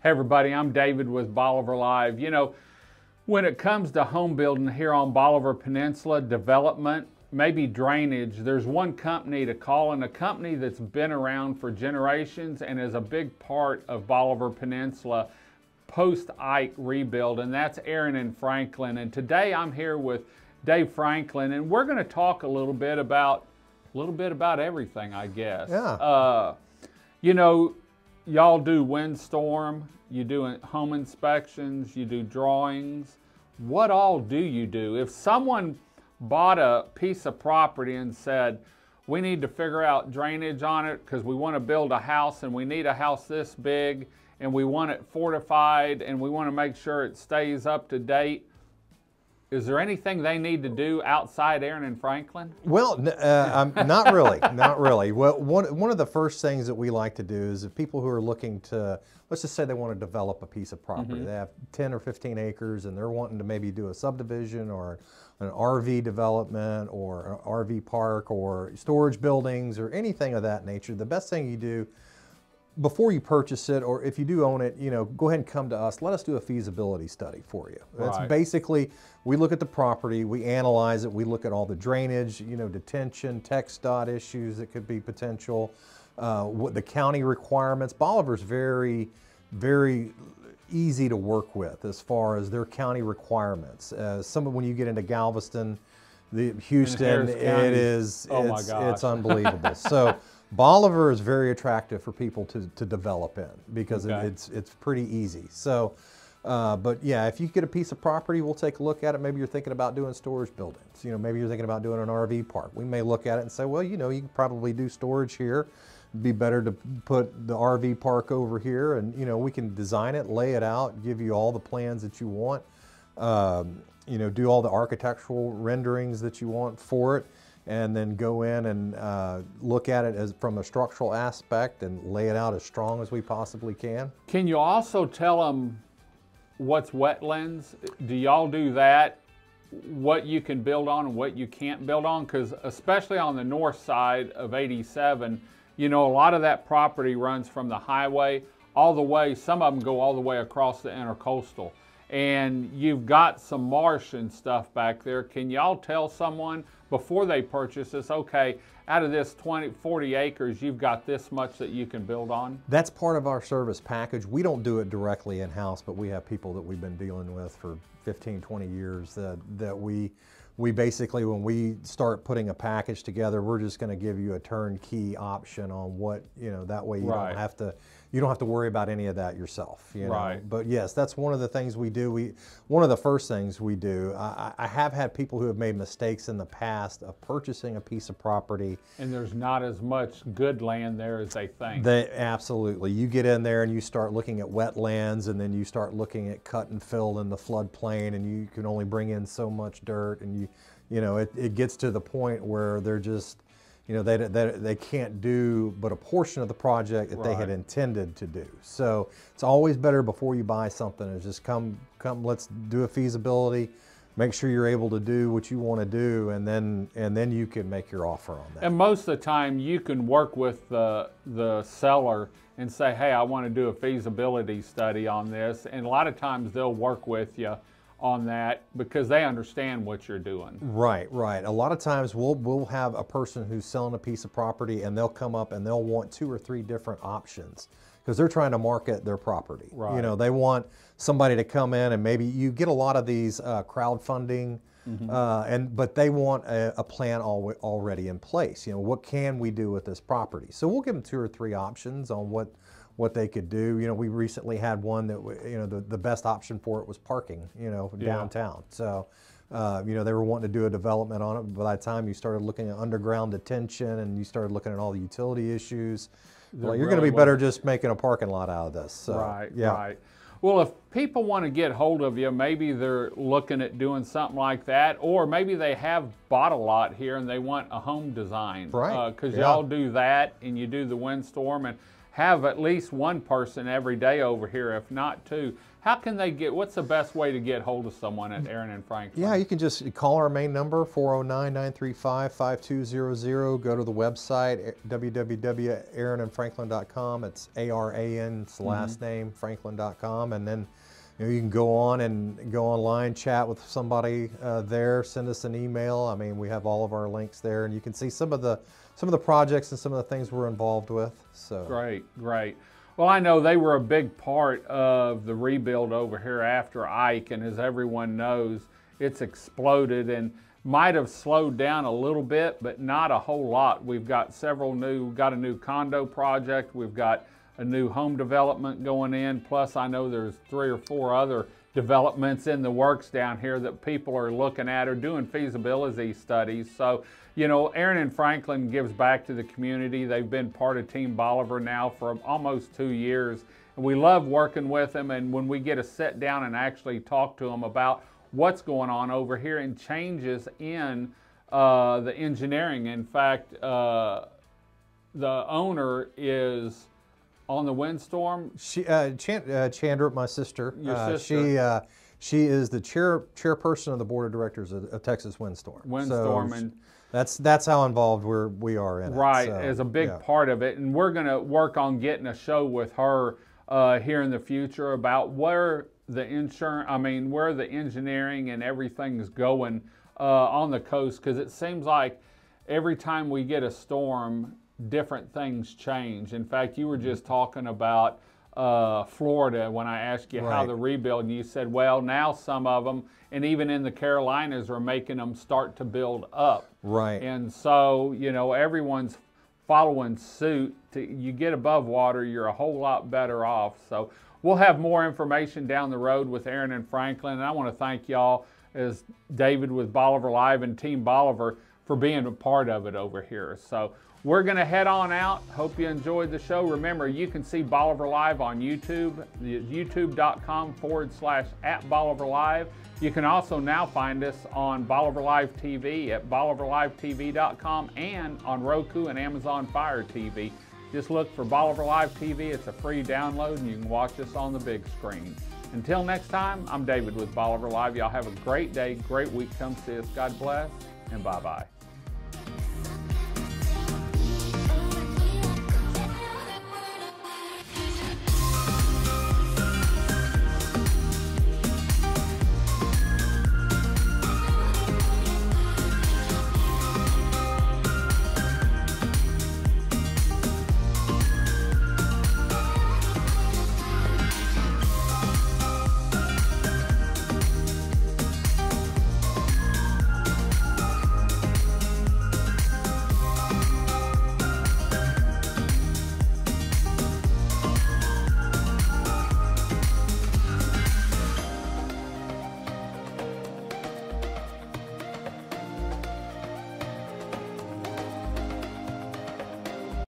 Hey everybody, I'm David with Bolivar Live. You know, when it comes to home building here on Bolivar Peninsula, development, maybe drainage, there's one company to call, and a company that's been around for generations and is a big part of Bolivar Peninsula post-Ike rebuild, and that's Aran and Franklin. And today I'm here with Dave Franklin, and we're going to talk a little bit about everything, I guess. Yeah. You know, y'all do windstorm, you do home inspections, you do drawings. What all do you do? If someone bought a piece of property and said, we need to figure out drainage on it because we want to build a house and we need a house this big and we want it fortified and we want to make sure it stays up to date, is there anything they need to do outside Aran and Franklin? Well, not really, not really. Well, one of the first things that we like to do is if people who are looking to, let's just say they want to develop a piece of property. They have 10 or 15 acres and they're wanting to maybe do a subdivision or an RV development or an RV park or storage buildings or anything of that nature. The best thing you do before you purchase it, or if you do own it, you know, go ahead and come to us. Let us do a feasibility study for you. That's basically, we look at the property, we analyze it, we look at all the drainage, you know, detention, text dot issues that could be potential, what the county requirements. Bolivar's very, very easy to work with as far as their county requirements. When you get into Galveston, Houston, it's unbelievable. So Bolivar is very attractive for people to develop in because it's pretty easy. So, but yeah, if you get a piece of property, we'll take a look at it. Maybe you're thinking about doing storage buildings. You know, maybe you're thinking about doing an RV park. We may look at it and say, well, you know, you can probably do storage here. It'd be better to put the RV park over here, and you know, we can design it, lay it out, give you all the plans that you want. You know, do all the architectural renderings that you want for it, and then go in and look at it from a structural aspect and lay it out as strong as we possibly can. Can you also tell them what's wetlands? Do y'all do that? What you can build on and what you can't build on? Because especially on the north side of 87, you know, a lot of that property runs from the highway all the way, some of them go all the way across the intercoastal. And you've got some marsh and stuff back there. Can y'all tell someone before they purchase this, okay, out of this 40 acres, you've got this much that you can build on? That's part of our service package. We don't do it directly in-house, but we have people that we've been dealing with for 15, 20 years that we basically, when we start putting a package together, we're just going to give you a turnkey option on what, you know, that way you don't have to worry about any of that yourself, you know. But yes, that's one of the things we do. One of the first things we do, I have had people who have made mistakes in the past of purchasing a piece of property. And there's not as much good land there as they think. Absolutely. You get in there and you start looking at wetlands, and then you start looking at cut and fill in the floodplain, and you can only bring in so much dirt, and you know, it gets to the point where they're just, you know, they can't do but a portion of the project that they had intended to do. So it's always better before you buy something is just come, let's do a feasibility, make sure you're able to do what you want to do, and then you can make your offer on that. And most of the time you can work with the seller and say, hey, I want to do a feasibility study on this. And a lot of times they'll work with you on that because they understand what you're doing. Right, right. A lot of times we'll have a person who's selling a piece of property and they'll come up and they'll want 2 or 3 different options because they're trying to market their property. You know, they want somebody to come in, and maybe you get a lot of these crowdfunding, but they want a plan already in place. You know, what can we do with this property? So we'll give them 2 or 3 options on what they could do. You know, we recently had one that, you know, the best option for it was parking, you know, downtown. So, you know, they were wanting to do a development on it, but by the time you started looking at underground detention and you started looking at all the utility issues, well, you're going to be better just making a parking lot out of this. So, right. Well, if people want to get hold of you, maybe they're looking at doing something like that, or maybe they have bought a lot here and they want a home design. Because y'all do that, and you do the windstorm, and have at least one person every day over here, if not 2. How can they get, what's the best way to get hold of someone at Aran and Franklin? Yeah, you can just call our main number, 409-935-5200. Go to the website, www.aranandfranklin.com. It's A-R-A-N, it's the last name, franklin.com. And then you can go online, chat with somebody there, send us an email. I mean, we have all of our links there, and you can see some of the projects and some of the things we're involved with. So great, great. Well, I know they were a big part of the rebuild over here after Ike, and as everyone knows, it's exploded and might have slowed down a little bit, but not a whole lot. We've got got a new condo project, we've got a new home development going in, plus I know there's 3 or 4 other developments in the works down here that people are looking at or doing feasibility studies. So, you know, Aran and Franklin gives back to the community. They've been part of Team Bolivar now for almost 2 years. And we love working with them, and when we get to sit down and actually talk to them about what's going on over here and changes in the engineering. In fact, the owner is on the windstorm. Chandra, my sister. Your sister. She is the chairperson of the board of directors of Texas Windstorm. Windstorm, so and that's how involved we are in it. Right, so, as a big part of it, and we're going to work on getting a show with her here in the future about where the engineering and everything's going on the coast, because it seems like every time we get a storm, different things change. In fact, you were just talking about Florida when I asked you how the rebuild, and you said, well, now some of them, and even in the Carolinas, are making them start to build up. Right. And so, you know, everyone's following suit. You get above water, you're a whole lot better off. So we'll have more information down the road with Aran and Franklin, and I want to thank y'all, as David with Bolivar Live and Team Bolivar, for being a part of it over here. So we're going to head on out. Hope you enjoyed the show. Remember, you can see Bolivar Live on YouTube, youtube.com/@Bolivar Live. You can also now find us on Bolivar Live TV at bolivarlivetv.com and on Roku and Amazon Fire TV. Just look for Bolivar Live TV. It's a free download, and you can watch us on the big screen. Until next time, I'm David with Bolivar Live. Y'all have a great day, great week. Come see us. God bless, and bye-bye.